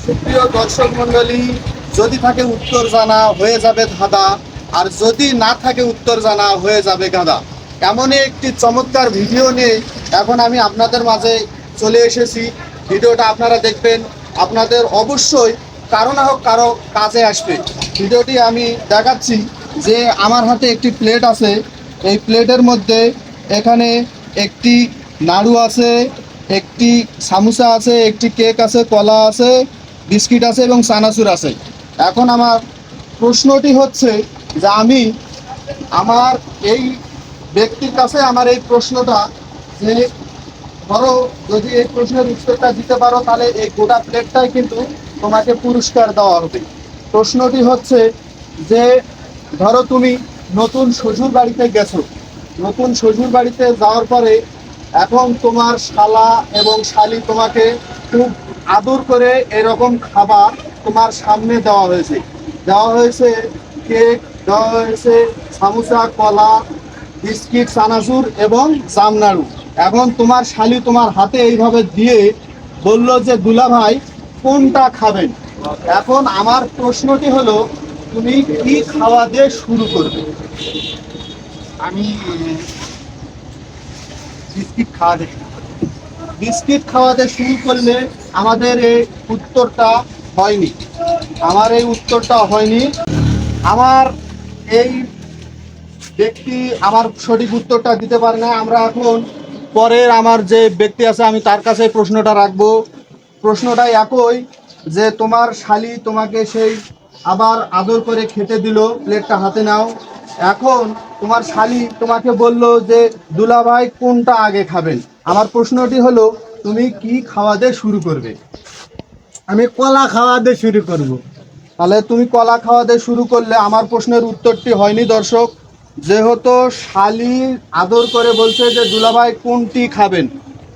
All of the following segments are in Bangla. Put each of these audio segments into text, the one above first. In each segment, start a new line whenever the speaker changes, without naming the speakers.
সুপ্রিয় দর্শক মন্ডলী, যদি থাকে উত্তর জানা হয়ে যাবে ধাঁধা, আর যদি না থাকে উত্তর জানা হয়ে যাবে গাধা। এমনই একটি চমৎকার ভিডিও নিয়ে এখন আমি আপনাদের মাঝে চলে এসেছি। ভিডিওটা আপনারা দেখবেন, আপনাদের অবশ্যই কারো না হোক কারো কাজে আসবে। ভিডিওটি আমি দেখাচ্ছি যে আমার হাতে একটি প্লেট আছে। এই প্লেটের মধ্যে এখানে একটি নাড়ু আছে, একটি সামোসা আছে, একটি কেক আছে, কলা আছে, বিস্কিট আছে এবং চানাচুর আছে। এখন আমার প্রশ্নটি হচ্ছে যে আমি আমার এই ব্যক্তির কাছে আমার এই প্রশ্নটা, যে ধরো যদি এই প্রশ্নের উত্তরটা দিতে পারো তাহলে এই গোটা প্লেটটাই কিন্তু তোমাকে পুরস্কার দেওয়া হবে। প্রশ্নটি হচ্ছে যে ধরো তুমি নতুন শ্বশুর বাড়িতে গেছো, নতুন শ্বশুর বাড়িতে যাওয়ার পরে এখন তোমার শালা এবং শালি তোমাকে খুব আদর করে এরকম খাবার তোমার সামনে দেওয়া হয়েছে কেক, দেওয়া হয়েছে সামোসা, কলা, বিস্কিট, চানাচুর এবং জামনাড়ু। এখন তোমার শালি তোমার হাতে এইভাবে দিয়ে বলল যে দুলা ভাই কোনটা খাবেন। এখন আমার প্রশ্নটি হলো তুমি কি খাওয়া দিয়ে শুরু করবে?
আমি বিস্কিট খাওয়া দেখি।
বিস্কিট খাওয়াতে শুরু করলে আমাদের এই উত্তরটা হয়নি, আমার এই ব্যক্তি আমার সঠিক উত্তরটা দিতে পারে না। আমরা এখন পরের আমার যে ব্যক্তি আছে আমি তার কাছে প্রশ্নটা রাখবো। প্রশ্নটা একই, যে তোমার শালি তোমাকে সেই আবার আদর করে খেতে দিল, প্লেটটা হাতে নাও। এখন তোমার শালি তোমাকে বলল যে দুলা ভাই কোনটা আগে খাবেন। আমার প্রশ্নটি হলো তুমি কি খাওয়া দিয়ে শুরু করবে?
আমি কলা খাওয়া দিয়ে শুরু করব।
তাহলে তুমি কলা খাওয়া দিয়ে শুরু করলে আমার প্রশ্নের উত্তরটি হয়নি দর্শক। যেহেতু শালি আদর করে বলছে যে দুলাভাই কোনটি খাবেন,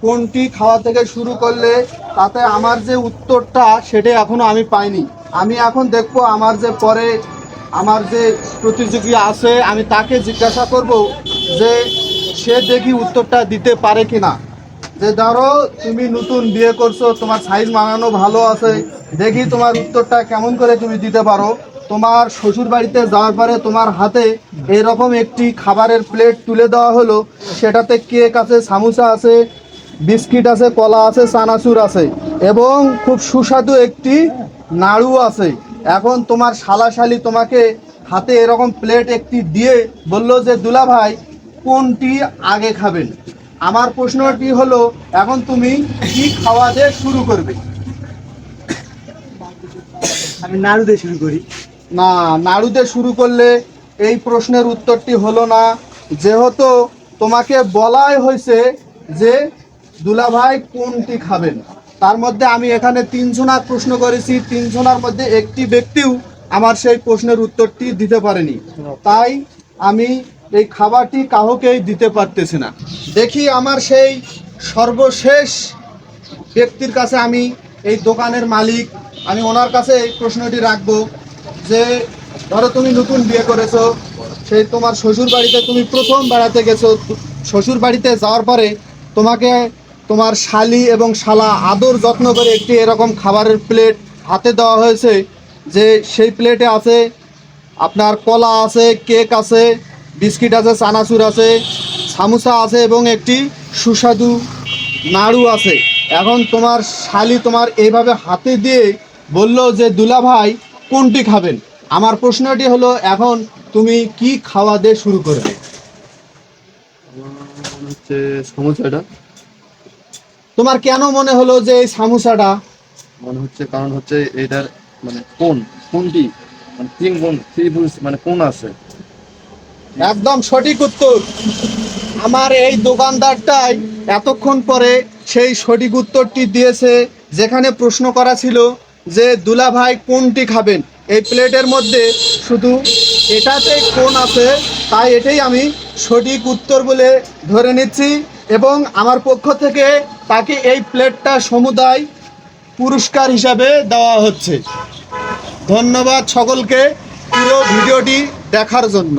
কোনটি খাওয়া থেকে শুরু করলে তাতে আমার যে উত্তরটা সেটা এখনো আমি পাইনি। আমি এখন দেখবো আমার যে পরে আমার যে প্রতিযোগী আছে আমি তাকে জিজ্ঞাসা করব যে সে দেখি উত্তরটা দিতে পারে কিনা। যে ধরো তুমি নতুন বিয়ে করছো, তোমার সাইজ মানানো ভালো আছে, দেখি তোমার উত্তরটা কেমন করে তুমি দিতে পারো। তোমার শ্বশুর বাড়িতে যাওয়ার পরে তোমার হাতে এরকম একটি খাবারের প্লেট তুলে দেওয়া হলো, সেটাতে কেক আছে, সামোসা আছে, বিস্কিট আছে, কলা আছে, চানাচুর আছে এবং খুব সুস্বাদু একটি নাড়ু আছে। এখন তোমার শালাশালি তোমাকে হাতে এরকম প্লেট একটি দিয়ে বলল যে দুলা ভাই কোনটি আগে খাবেন। আমার প্রশ্নটি হলো এখন তুমি কি খাওয়া দিয়ে শুরু করবে?
আমি নাড়ু দিয়ে শুরু করি।
না, নাড়ুতে শুরু করলে এই প্রশ্নের উত্তরটি হলো না। যেহেতু তোমাকে বলাই হয়েছে যে দুলাভাই কোনটি খাবেন, তার মধ্যে আমি এখানে তিনজনার প্রশ্ন করেছি, তিনজনার মধ্যে একটি ব্যক্তিও আমার সেই প্রশ্নের উত্তরটি দিতে পারেনি। তাই আমি এই খাবারটি কাউকেই দিতে পারতেছি না। দেখি আমার সেই সর্বশেষ ব্যক্তির কাছে, আমি এই দোকানের মালিক, আমি ওনার কাছে এই প্রশ্নটি রাখবো যে ধরো তুমি নতুন বিয়ে করেছো, সেই তোমার শ্বশুর বাড়িতে তুমি প্রথম বেড়াতে গেছো। শ্বশুর বাড়িতে যাওয়ার পরে তোমাকে তোমার শালি এবং শালা আদর যত্ন করে একটি এরকম খাবারের প্লেট হাতে দেওয়া হয়েছে, যে সেই প্লেটে আছে আপনার কলা আছে, কেক আছে, বিস্কিট আছে, চানাচুর আছে, সামোসা আছে এবং একটি সুস্বাদু নাড়ু আছে। এখন তোমার শালি তোমার এইভাবে হাতে দিয়ে বলল যে দুলা ভাই কোনটি খাবেন। আমার প্রশ্নটি হলো এখন তুমি কি খাওয়া দিয়ে শুরু করবে?
হচ্ছে সমস্যাটা
তোমার কেন মনে হলো যে এই সামোসাটা?
মনে হচ্ছে কারণ হচ্ছে এটার মানে কোনটি মানে ত্রিভুজ মানে কোন আছে।
একদম সঠিক উত্তর। আমার এই দোকানদারটাই এতক্ষণ পরে সেই সঠিক উত্তরটি দিয়েছে। যেখানে প্রশ্ন করা ছিল যে দুলা ভাই কোনটি খাবেন, এই প্লেটের মধ্যে শুধু এটাতে কোন আছে, তাই এটাই আমি সঠিক উত্তর বলে ধরে নিচ্ছি এবং আমার পক্ষ থেকে তাকে এই প্লেটটা সমুদায় পুরস্কার হিসাবে দেওয়া হচ্ছে। ধন্যবাদ সকলকে পুরো ভিডিওটি দেখার জন্য।